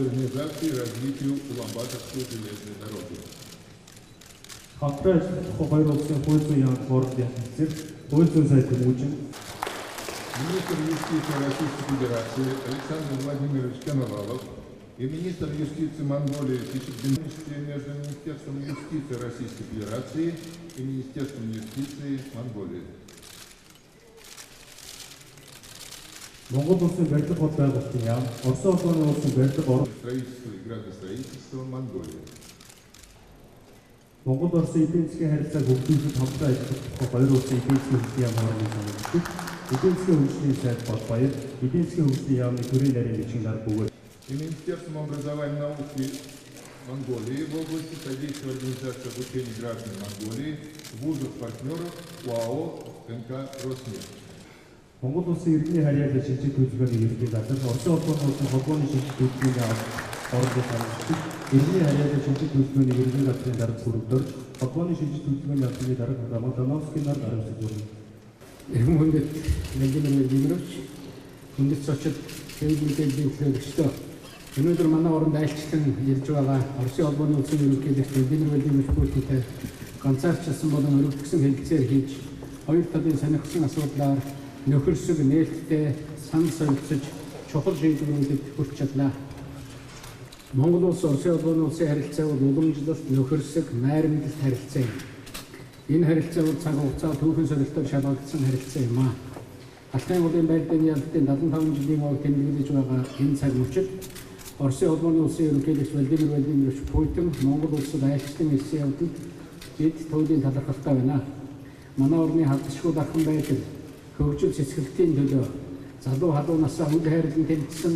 модернизации и развитию Улан-Баторской железной дороги. Хамтран ажиллах хоёр улсын хууль зүйн яам хоорондын хэлцээр хууль зүйн сайд тэмүүлжин Министр юстиции Российской Федерации Александр Владимирович Коновалов и министр юстиции Монголии Кичикдемишевский между Министерством юстиции Российской Федерации и Министерством юстиции Монголии. Монгол улсын барилга бод байгуулалтын яам, Орос улсын барилга орон Строительство и градостроительство Монголии. Монгол Оросын эдийн засгийн харилцааг хөгжүүлэхэд хамтран ажиллах хоёр улсын эдийн засгийн хөгжлийн яам хоорондын санаачид эдийн засгийн хөгжлийн сайд бод баяр, эдийн засгийн хөгжлийн яамны төрийн нарийн бичгийн дарга бөгөөд И Министерством образования и науки Монголии в области содействия организации обучения граждан Монголии, вузов-партнеров УАО НК «Роснефть». Монгол улсын иргэний харьяалал шинжлэх төлөвлөгөөний ерөнхий газар, Оросын улсын холбооны шинжлэх төлөвлөгөөний оролцоод санагдчих, иргэний харьяалал шинжлэх төлөвлөгөөний ерөнхий газрын дарга бүрдээр, холбооны шинжлэх төлөвлөгөөний албаны дарга Роман Дановский нар хариуцлага өгнө. Иргэн хүндэт Владимир Владимирович, хүндэт зочид мэдээллийн төлөөлөгчдөө өнөөдөр манай оронд айлчлан ирж байгаа Оросын холбооны улсын ерөнхийлөгч Владимир Владимирович Путинтэй ганцаарчилсан болон өргөдсөн хэлэлцээр хийж хоёр талын сонирхсан асуудлаар нөхөрсөг нээлттэй санал солилцож чухал шийдвэрүүдэд хүрч чадлаа. Монгол улс Оросын холбооны улсын харилцаа бол уламжлалт, нөхөрсөг, найрамдалт харилцаа юм. Энэ харилцаа бол цаг хугацаа түүхэн солилцоор шалгагдсан харилцаа юм аа. Алхмын уулын байдлын ялалтын 75 жилийн өмнө тэмдэглэж байгаа энэ цаг мөчид Оросын холбооны улсын ерөнхийлөгч Владимир Владимирович Путин Монгол улсад айлчлан ирсэн явдалд бид туйлын талархалтай байна. Манай орны хадшгүй дархан байдал, хөгжил цэцгэлтийн төлөө залуу халуун насаа үл хайрлан тэмцсэн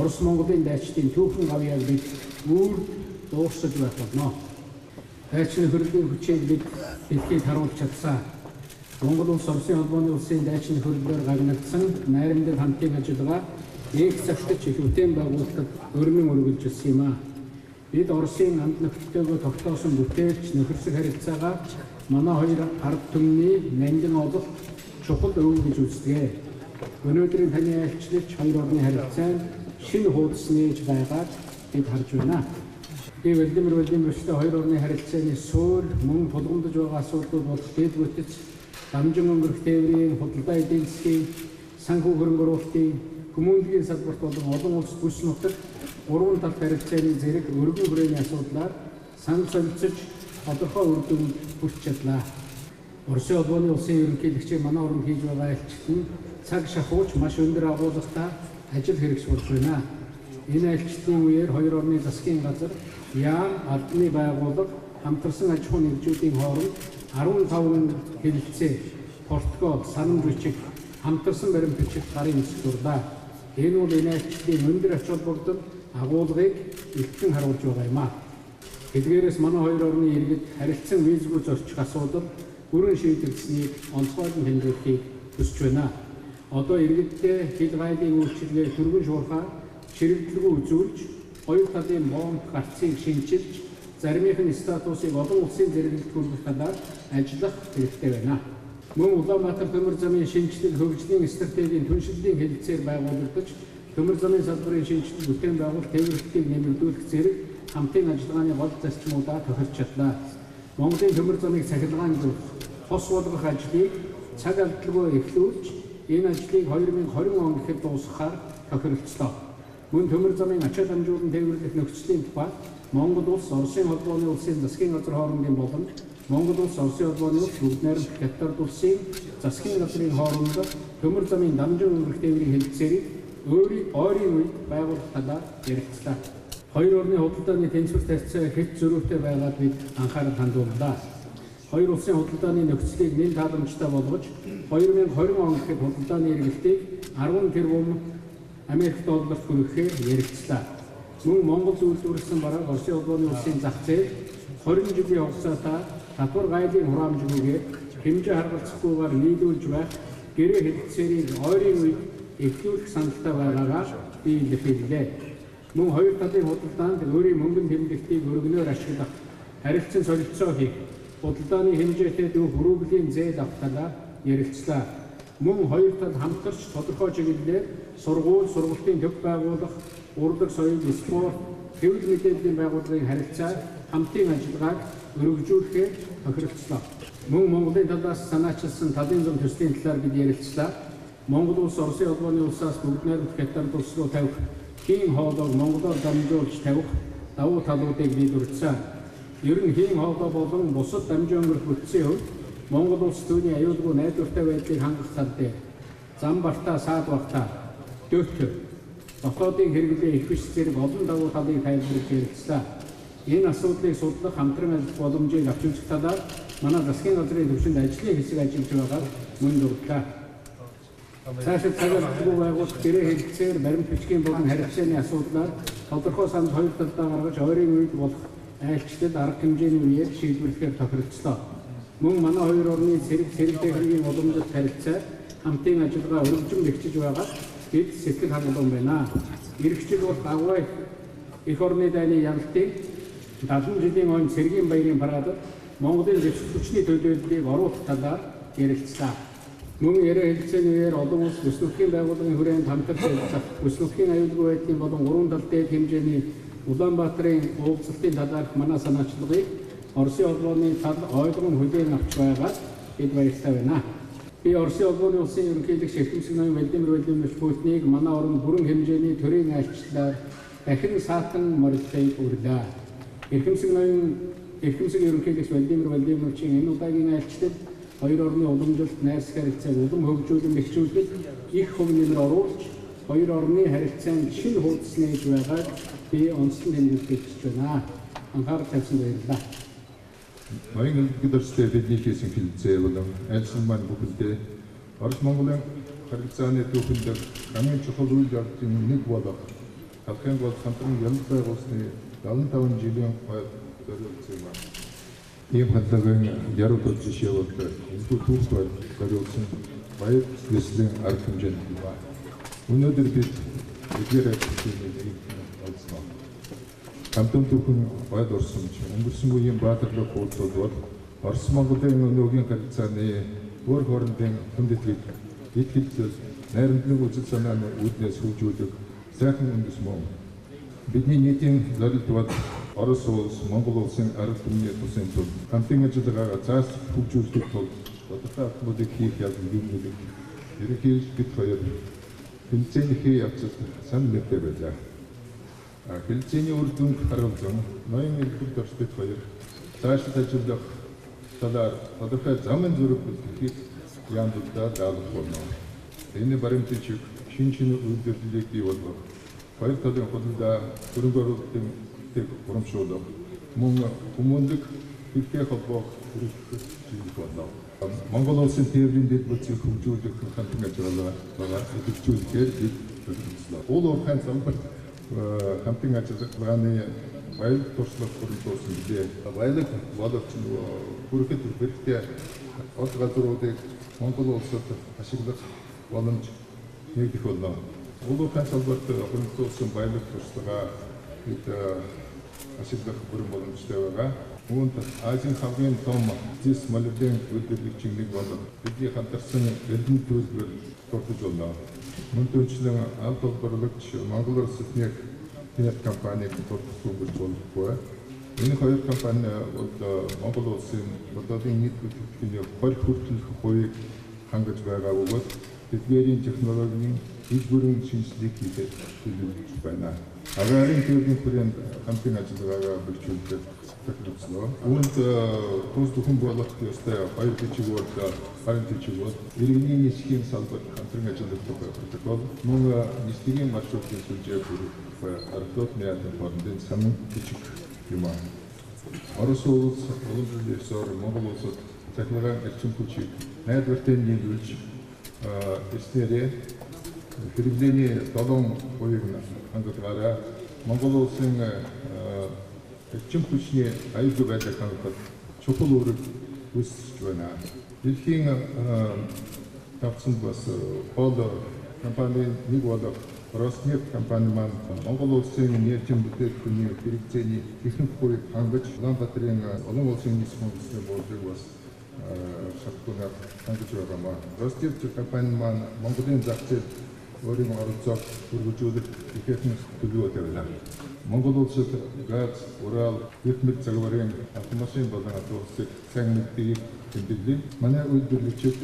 Орос Монголын дайчдын түүхэн гавьяаг бид үүр дуусгаж байх болно. Дайчны хөрөлдийн хүчийг бид дэлхийд харуулж чадсан. Монгол улс Оросын холбооны улсын дайчны хөрөлөөр гагнагдсан найрамдал хамтын ажиллагаа нэг цагтч их үтэн байгуулалтад өргөн өргөлж ирсэн юм а. Бид Оросын амт нөхцөлтэйгөө тогтоосон бүтээлч нөхөрсөг харилцаагаа манай хоёр ард түмний нандин олох чухал өв гэж үздэг. Өнөөдрийн таны айлчлалч хоёр орны харилцаанд шинэ хуудас нээж байгааг бид харж байна. Би Владимир Владимировичтэй хоёр орны харилцааны суурь мөн тулгамдж байгаа асуудлууд бол дэд бүтц дамжин өнгөрөх тээврийн худалдаа эдийн засгийн санхүү хөрөнгө оруулалтын хүмүүнлэгийн салбарт болон олон улс бүс нутагт уран талт харилцааны зэрэг өргөн хүрээний асуудлаар санал солилцож тодорхой үр дүнд хүрч чадлаа. Оросын холбооны улсын ерөнхийлөгчийн манай оронд хийж байгаа айлчлал нь цаг шахууч маш өндөр агуулгатай ажил хэрэгж болж байна. Энэ айлчлалын үеэр хоёр орны засгийн газар, яам, албаны байгууллага, хамтарсан аж ахуйн нэгжүүдийн хооронд 15 хэлэлцээ, протокол, санамж бичиг, хамтарсан баримт бичиг гарын үсэг дурлаа. Энэ бол энэ айлчлалын өндөр ач холбогдол агуулгыг илтгэн харуулж байгаа юм а. Эдгээрээс манай хоёр орны иргэд харилцан визгүй зорчих асуудал бүрэн шийдэгдсэнийг онцгойлон тэмдэглэхийг хүсэж байна. Одоо иргэдтэй хил гайлын үйлчилгээ түргэн шуурхаа чирэгдэлгүй үзүүлж, хоёр талын бомб гарцыг шинжилж, заримынх нь статусыг олон улсын зэрэглэлд хүргэх талаар ажиллах хэрэгтэй байна. Мөн Улаанбаатар төмөр замын шинжилэл хөгжлийн стратегийн түншлэлийн хэлэлцээр байгуулагдаж, төмөр замын салбарын шинжилэл бүтээн байгуулалт тээвэрлэлтийг нэмэгдүүлэх зэрэг хамтын ажиллагааны гол зарчмуудаа тохирч чадлаа. Монголын төмөр замыг цахилгаан хос болгох ажлыг цаг алдалгүй эхлүүлж, энэ ажлыг 2020 он гэхэд дуусгахаар тохиролцлоо. Мөн төмөр замын ачаал амжуулан тээвэрлэх нөхцөлийн тухайд Монгол улс Оросын холбооны улсын засгийн газар хоорондын болон Монгол улс Оросын холбооны улс бүгд найрамдах хятад улсын засгийн газрын хооронд төмөр замын дамжин өнгөрөх тээврийн хэлэлцээрийг ойрын үед байгуулах талаар ярилцлаа. Хоёр орны худалдааны тэнцвэр харьцаа хэд зөрүүтэй байгаад бид анхаарал хандууллаа. Хоёр улсын худалдааны нөхцөлийг нэн тааламжтай болгож 2020 он гэхэд худалдааны эргэлтийг 10 тэрбум Америк долларт хүрэхээр ярилцлаа. Мөн Монгол үйлдвэрлэсэн бараг Оросын холбооны улсын зах зээл 20 жилийн хугацаатаа татвар гайлын хураамжгүйгээр хэмжээ харгалзахгүйгээр нийлүүлж байх гэрээ хэлэлцээрийг ойрын үед эхлүүлэх саналтай байгаагаар би илэрхийллээ. Мөн хоёр талын худалдаанд өөрийн мөнгөн тэмдэгтийг өргөнөөр ашиглах, харилцан солилцоо хийх, худалдааны хэмжээтэй дүү хүрээлэлийн зээл авах талаар ярилцлаа. Мөн хоёр тал хамтарч тодорхой чиглэлээр сургууль, сургалтын төв байгуулах, урлаг, соёл, спорт, хэвлэл мэдээллийн байгууллагын харилцаа хамтын ажиллагааг өргөжүүлэхээр тохиролцлоо. Мөн Монголын талаас санаачилсан талын зам төслийн талаар бид ярилцлаа. Монгол улс Оросын холбооны улсаас бүгд найрамдах хятад улс руу тавих хийн хоолойг Монголоор дамжуулж тавих давуу талуудыг бид урьдсан. Ер нь хийн хоолой болон бусад дамжин өнгөрөх бүтцийн хувьд Монгол улс түүний аюулгүй найдвартай байдлыг хангах тал дээр зам бартаа, саад бартаа, дөтгөр, дотоодын хэрэглээ их биш зэрэг олон давуу талыг тайлбарлаж ярилцлаа. Энэ асуудлыг судлах, хамтран ажиллах боломжийг авч үзэх талаар манай засгийн газрын төвшөнд ажлын хэсэг ажиллаж байгааг мөн дурдлаа. Цаашид цагаалтлгүй байгуулах гэрээ хэлцээр баримт бичгийн болон харилцааны асуудлаар тодорхой санд хоёр талдаа гаргаж ойрын үед болох айлчлалд арга хэмжээний үеэр шийдвэрлэхээр тохиролцлоо. Мөн манай хоёр орны цэрэг техникийн уламжлалт харилцаа хамтын ажиллагаа өргөжин бэхжиж байгаад бид сэтгэл хангалуун байна. Ирэх жил бол агуй их орны дайны ялалтын 70 жилийн он цэргийн баярын парадад Монголын зэвсэг хүчний төлөөллийг оруулах талаар ярилцлаа. Мөн яриа хэлцээний үеэр олон улс бүс нутгийн байгууллагын хүрээнд хамтарч ажиллах, бүс нутгийн аюулгүй байдлын болон уран талтай хэмжээний Улаанбаатарын уулзалтын талаарх манай санаачлагыг Оросын холбооны тал ойлгон хүлээн авч байгаад бид баяртай байна. Би Оросын холбооны улсын ерөнхийлөгч Эрхэмсэг ноён Владимир Владимирович Путиныг манай орнд бүрэн хэмжээний төрийн айлчлалаар дахин саатан морилтыг үрлээ. Эрхэмсэг ерөнхийлөгч Владимир Владимировичийн энэ удаагийн айлчлал хоёр орны уламжлалт, найрсаг харилцааг улам хөгжүүлэн бэхжүүлэх их хөв нэмэр оруулж хоёр орны харилцаанд шинэ хуудас нээж байгааг би онцлон тэмдэглэж байна. Анхаарал тавьсан баярлалаа. Ноён өдөртөө бидний хийсэн хилцээ болон айлчлал маань бүхэндээ Орос Монголын харилцааны төвхөнд хамгийн чухал үйл явдлын нэг болох Халахын гол хамтран ялалт байгуулсны 75 жилийн хойд зориулсан юм. Ийм хандлагын яруу төвч явуулт энэ түүх зориулсан баяр төслийн арга хэмжээнд байна. Өнөөдөр бид эдгээр зүйлийг олзноо. Хамтан түүхэн байд орсомч өнгөрсөн үеийн баатарлаг хуудсууд бол Орос Монголын өнөөгийн харилцааны өөр хоорондын хүндэтгэл, эд хэлцэл, найрамдлаг үзэл санааны үүднээс хөгжүүлэх сайхан үндэс мөн. Бидний нийтийн зорилт бол Орос улс, Монгол улсын арга түмний тусын тул хамтын ажиллагаагаа цааш хөгжүүлэх тул тодорхой алхмуудыг хийх ялгарлыг ерөнхийдөө бид хоёр хилцээний явцад сан мэдээ байлаа. Хилцээний үр дүнд харуулсан ноён элбэг дорс бид хоёр цаашид ажиллах талаар тодорхой замын зүрх бүтэхийг яамдудаа даалгах болно. Энэ баримтыг шинэ үйлдвэрлэлийг бий болгох, хоёр талын худалдаа хөрөнгө оруулалтын урамшуулах, мөн хүмүүнлэг хэлхээ холбоох хэрэгсэл хийж болно. Монгол улсын тээврийн дэд бүтцийг хөгжүүлэх хамтын ажиллагаа идэвхжүүлэхээр бид төлөвлөсөн. Уул уурхайн замбарт хамтын ажиллагааны баялаг туршлага хөрөнгөсөн билээ. Баялаг боловч хүрэхэд хэрэгтэй од газруудыг Монгол улсад ашиглах боломж нэгдэх болно. Уул уурхайн замбарт хөрөнгөсөн баялаг туршлага бид ашиглах бүрэн боломжтой байгаа. Үүнд Азийн хамгийн том зис молибден үйлдвэрлэгчийн нэг болох бидний хамтарсан эрдэнэ төлбөр дурдж байна. Мөн түнчлэн аль толгойлогч Монгол Улс нефть компаниг дурдж болохгүй. Энэ хоёр компани бол Монгол Улсын бодолын нийт бүтээгдэхүүний 20 хүртэлх хувийг хангаж байгаа бөгөөд тэдгээрийн технологийн дэлгүүрийн шинжилгээг хийхэд төлөвлөж байна. Аграрын төвийн хүрээнд хамтын ажиллагаагаа бэлтгэж төлөвлөсөн. Үүнд тус бүхэн болох ёстой хоёр бичиг бол харин бичиг бол иргэний нийслэлийн салбарт хамтран ажиллах протокол мөн нийслэлийн маршрутын сүлжээ бүрэх аргууд яатан хоорондын санал бичиг юм аа. Орос улс уламжлалын ёсоор Монгол улсад цахилгаан эрчим хүчийг найдвартай нийлүүлж эснэрээ хэрэглээний 7% хангалтгаараа Монгол улсын эрчим хүчний аюулгүй байдлыг хангахад чухал үүрэг үүсэж байна. Дэлхийн тавцанд бас пол компани нэг болох Роснефть компани маань Монгол улсын нефтийн бүтээгдэхүүний хэрэгцээний техник хувийг хангаж Улаанбаатарын олон улсын нийслэлийн хүнсний бодлогыг бас шалтгаанаар хангаж байгаа маа. Роснефть компани маань Монголын зах зээл өөрийн оролцоог үргэлжлүүлэх ихээхэн төлөвлөгөөтэй байна. Монгол улсад газ, урал, хэвмэл загварын автомашин болон автобусыг сайн мэдгийг тэмдэглэн манай үйлдвэрлэгчид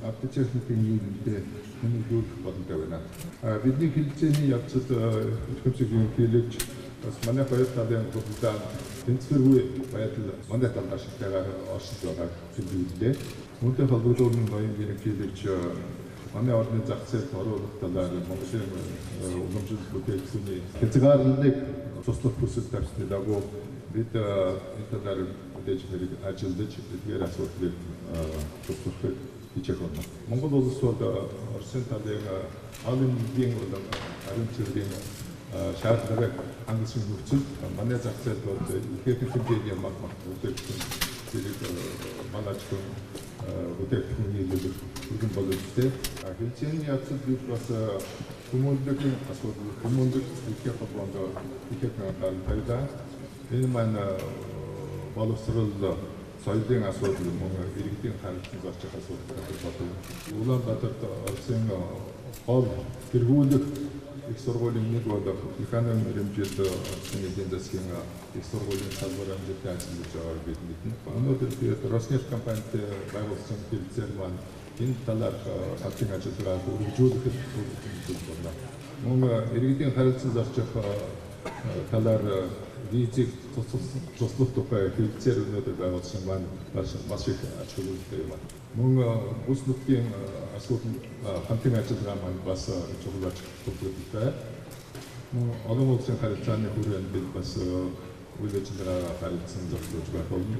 автотехникийн нийлэмдээ нэмэгдүүлэх боломжтой байна. Бидний хэлцээний явцад эрхэмсэг ерөнхийлөгч бас манай хоёр талын хурдан тэнцвэргүй байдал манай талд ашигтайгаар оршиж байгааг хэлбэлээ. Үүнтэй холбогдуулан ноён ерөнхийлөгч манай орны зах зээлд оруулах талаар Монголын уламжлалт бүтээгдэхүүний хязгаарлалыг туслах хүсэл тавьсны дагуу бид энэ талаар мэдээж хэрэг ажиллаж эдгээр асуудлыг туслахыг хичээх болно. Монгол улс бол Оросын талын олон нийгмийн болон харин цэврийн шаардлагыг хангасан нөхцөл манай зах зээлд бол ихээхэн хэмжээний бүтээгдэхүүн зэрэг малажхан бүтээгдэхүүний хэлбэр өргөн боломжтой. Хэлцээний явцад бид бас хүмүүнлэгийн асуудал, хүмүүнлэг ихээ холбоонд ихээхэн анхаарал тавилаа. Энэ маань боловсрол соёлын асуудал мөн иргэдийн харилцан зорчих асуудал болдог. Улаанбаатарт Оросын гол тэргүүлэх их сургуулийн нэг болох экономи хэмжээнд Оросын эдийн засгийн их сургуулийн салбар амжилттай ажиллаж байгааг бид мэднэ. Өнөөдөр тэгээд Роснефть компанитай байгуулсан хэлцээр маань энэ талаар хамтын ажиллагааг үргэлжлүүлэхэд төлөвлөж байна. Мөн иргэдийн харилцан зорчих талаар визийг туслах тухай хэлцээр өнөөдөр байгуулсан маань маш их ач холбогдолтой юм. Мөн бүс нутгийн асуудал хамтын ажиллагаа маань бас чухал ач холбогдолтой. Мөн олон улсын харилцааны хүрээнд бид бас үйл ажиллагаа харилцан зохицуулж байх болно.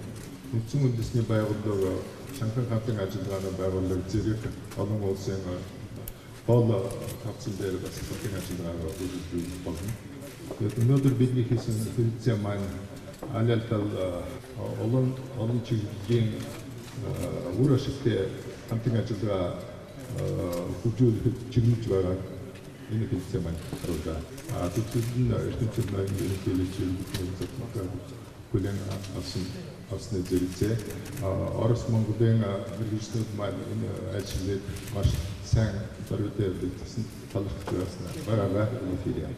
Нэгдсэн үндэсний байгууллага Шанхай хамтын ажиллагааны байгууллага зэрэг олон улсын гол хавцан дээр бас хамтын ажиллагаа үргэлжлүүлэх болно. Өнөөдөр бидний хийсэн хэлцээ маань алялтал олон чиглэлийн үр ашигтай хамтын ажиллагаа хөгжүүлэхэд чиглэж байгаа энэ хэлцээ маань харуулж байна. Тэгвэл ертөнцийн ноён ерөнхийлөгч хүлээн авсны зэрэгцээ Орос Монголын мэргэжлүүд маань энэ ажлыг маш сайн зориутой бэлтгэсэн талархаж байгааг хэлье.